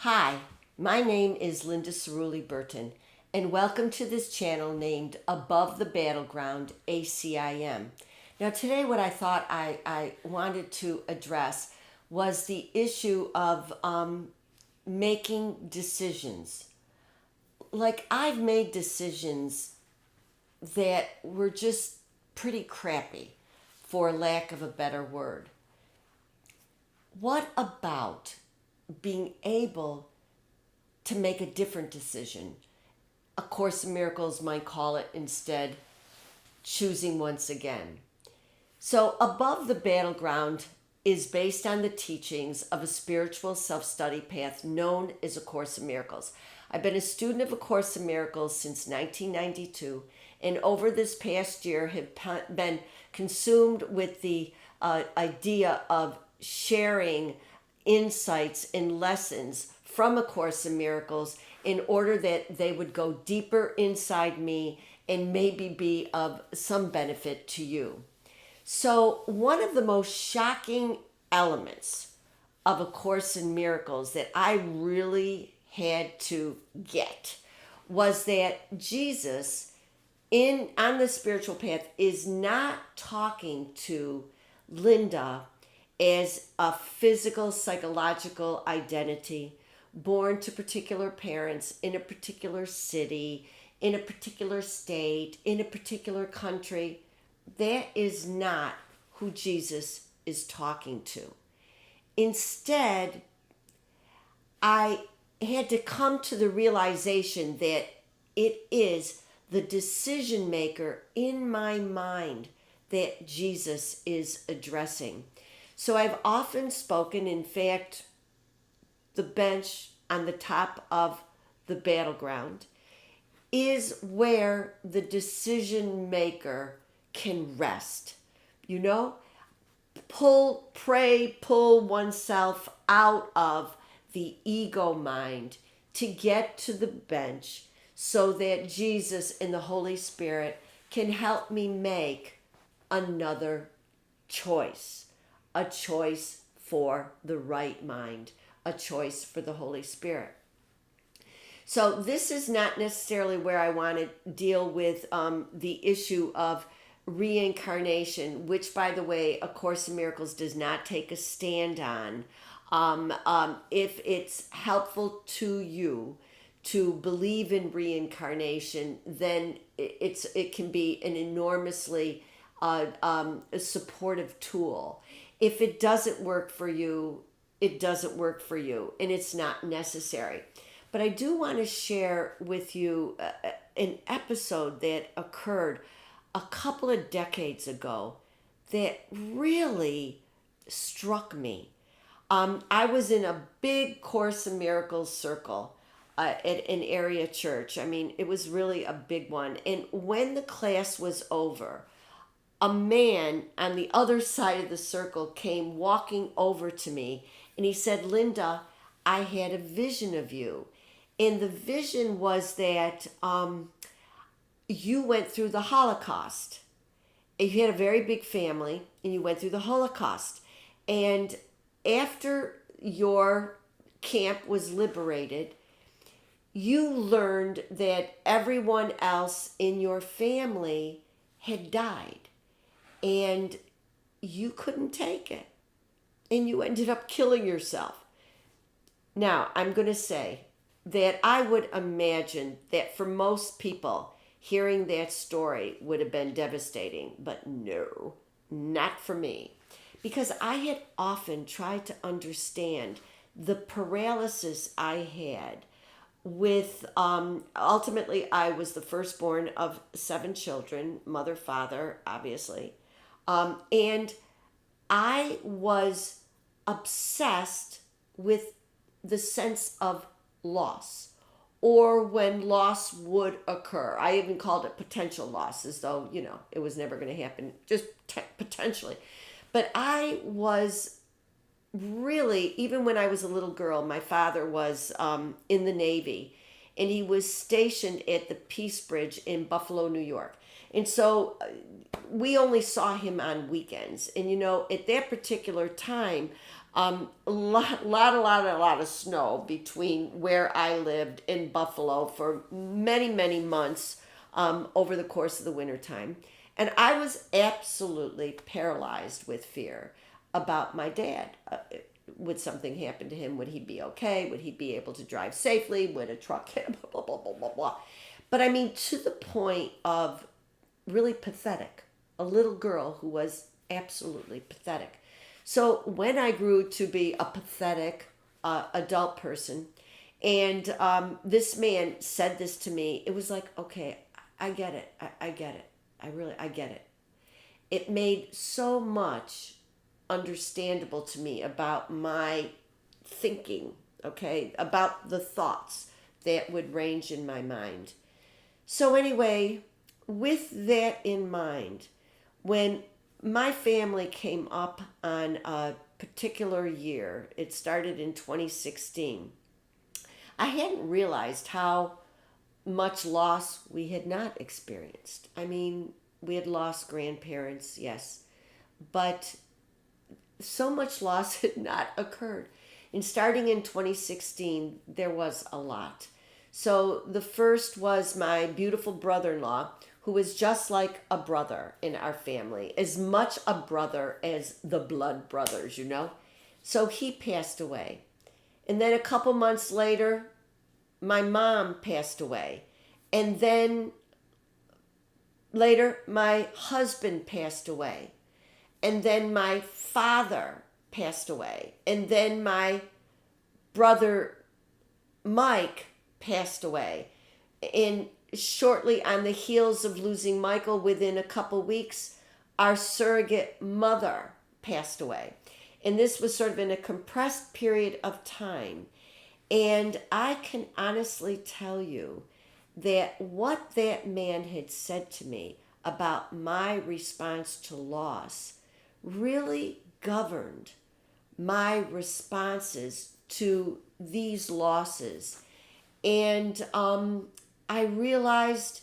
Hi, my name is Linda Cirulli-Burton, and welcome to this channel named Above the Battleground, ACIM. Now today what I thought I wanted to address was the issue of making decisions. Like, I've made decisions that were just pretty crappy, for lack of a better word. What about being able to make a different decision? A Course in Miracles might call it instead choosing once again. So, Above the Battleground is based on the teachings of a spiritual self-study path known as A Course in Miracles. I've been a student of A Course in Miracles since 1992, and over this past year have been consumed with the idea of sharing insights and lessons from A Course in Miracles in order that they would go deeper inside me and maybe be of some benefit to you. So, one of the most shocking elements of A Course in Miracles that I really had to get was that Jesus on the spiritual path is not talking to Linda as a physical, psychological identity born to particular parents in a particular city, in a particular state, in a particular country. That is not who Jesus is talking to. Instead, I had to come to the realization that it is the decision maker in my mind that Jesus is addressing. So I've often spoken, in fact, the bench on the top of the battleground is where the decision maker can rest. You know, pull oneself out of the ego mind to get to the bench so that Jesus and the Holy Spirit can help me make another choice. A choice for the right mind, a choice for the Holy Spirit. So this is not necessarily where I want to deal with the issue of reincarnation, which, by the way, A Course in Miracles does not take a stand on. If it's helpful to you to believe in reincarnation, then it can be an enormously a supportive tool. If it doesn't work for you, it doesn't work for you, and it's not necessary. But I do want to share with you an episode that occurred a couple of decades ago that really struck me. I was in a big Course in Miracles circle at an area church. I mean, it was really a big one. And when the class was over, a man on the other side of the circle came walking over to me, and he said, "Linda, I had a vision of you." And the vision was that you went through the Holocaust. You had a very big family, and you went through the Holocaust. And after your camp was liberated, you learned that everyone else in your family had died. And you couldn't take it. And you ended up killing yourself. Now, I'm going to say that I would imagine that for most people, hearing that story would have been devastating. But no, not for me. Because I had often tried to understand the paralysis I had with, ultimately, I was the firstborn of 7 children, mother, father, obviously. And I was obsessed with the sense of loss, or when loss would occur. I even called it potential loss, as though, it was never going to happen, just potentially. But I was really, even when I was a little girl, my father was in the Navy, and he was stationed at the Peace Bridge in Buffalo, New York. And so we only saw him on weekends. And, at that particular time, A lot of snow between where I lived in Buffalo for many, many months over the course of the wintertime. And I was absolutely paralyzed with fear about my dad. Would something happen to him? Would he be okay? Would he be able to drive safely? Would a truck hit him? Blah, blah, blah, blah, blah. But I mean, to the point of really pathetic. A little girl who was absolutely pathetic. So when I grew to be a pathetic adult person, and this man said this to me, it was like, okay, I get it. I get it. I get it. It made so much understandable to me about my thinking, okay, about the thoughts that would range in my mind. So anyway, with that in mind, when my family came up on a particular year, it started in 2016, I hadn't realized how much loss we had not experienced. I mean, we had lost grandparents, yes, but so much loss had not occurred. And starting in 2016, there was a lot. So the first was my beautiful brother-in-law, who was just like a brother in our family, as much a brother as the blood brothers, you know. So he passed away. And then a couple months later, my mom passed away. And then later, my husband passed away. And then my father passed away. And then my brother Mike passed away. And shortly on the heels of losing Michael, within a couple weeks, our surrogate mother passed away. And this was sort of in a compressed period of time. And I can honestly tell you that what that man had said to me about my response to loss really governed my responses to these losses. And I realized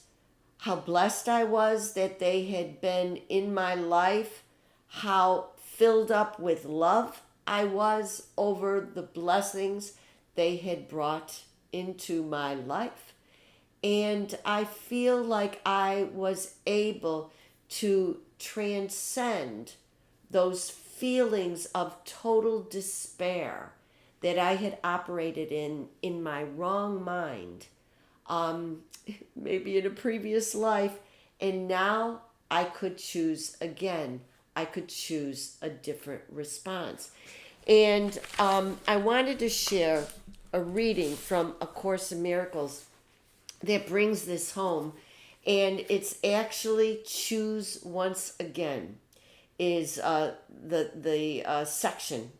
how blessed I was that they had been in my life, how filled up with love I was over the blessings they had brought into my life. And I feel like I was able to transcend those feelings of total despair that I had operated in my wrong mind, maybe in a previous life, and now I could choose again. I could choose a different response. And I wanted to share a reading from A Course in Miracles that brings this home, and it's actually Choose Once Again is the section.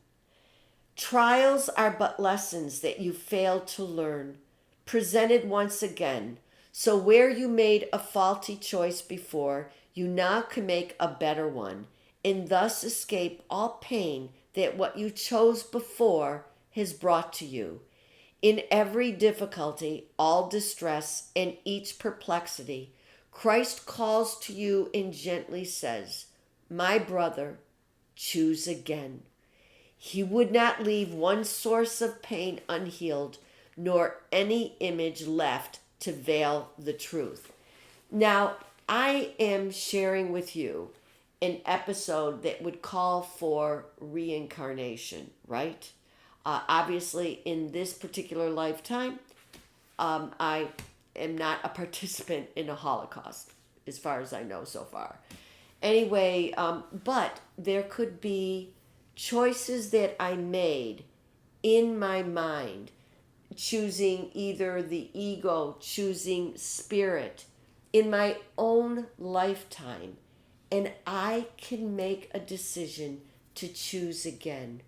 Trials are but lessons that you failed to learn, presented once again. So where you made a faulty choice before, you now can make a better one, and thus escape all pain that what you chose before has brought to you. In every difficulty, all distress, and each perplexity, Christ calls to you and gently says, "My brother, choose again." He would not leave one source of pain unhealed, nor any image left to veil the truth. Now, I am sharing with you an episode that would call for reincarnation, right? Obviously, in this particular lifetime, I am not a participant in a Holocaust, as far as I know so far. Anyway, but there could be choices that I made in my mind, choosing either the ego, choosing spirit in my own lifetime, and I can make a decision to choose again.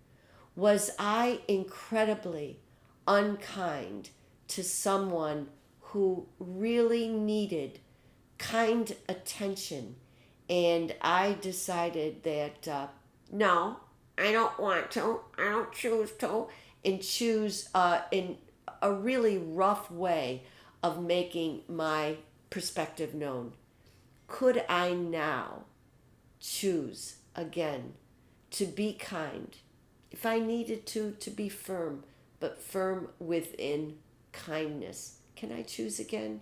Was I incredibly unkind to someone who really needed kind attention? And I decided that, no, I don't want to, I don't choose to, and choose in a really rough way of making my perspective known. Could I now choose again to be kind, If I needed to be firm, but firm within kindness, can I choose again?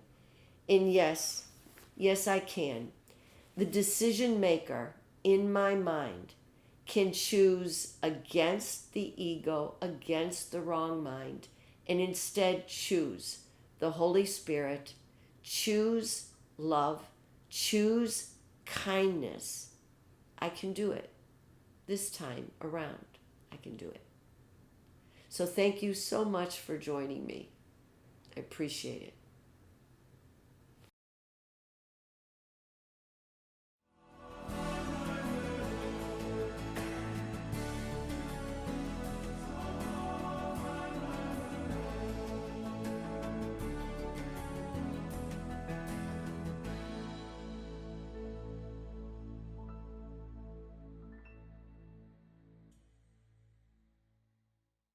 And yes, yes, I can. The decision maker in my mind can choose against the ego, against the wrong mind, and instead choose the Holy Spirit, choose love, choose kindness. I can do it. This time around, I can do it. So thank you so much for joining me. I appreciate it.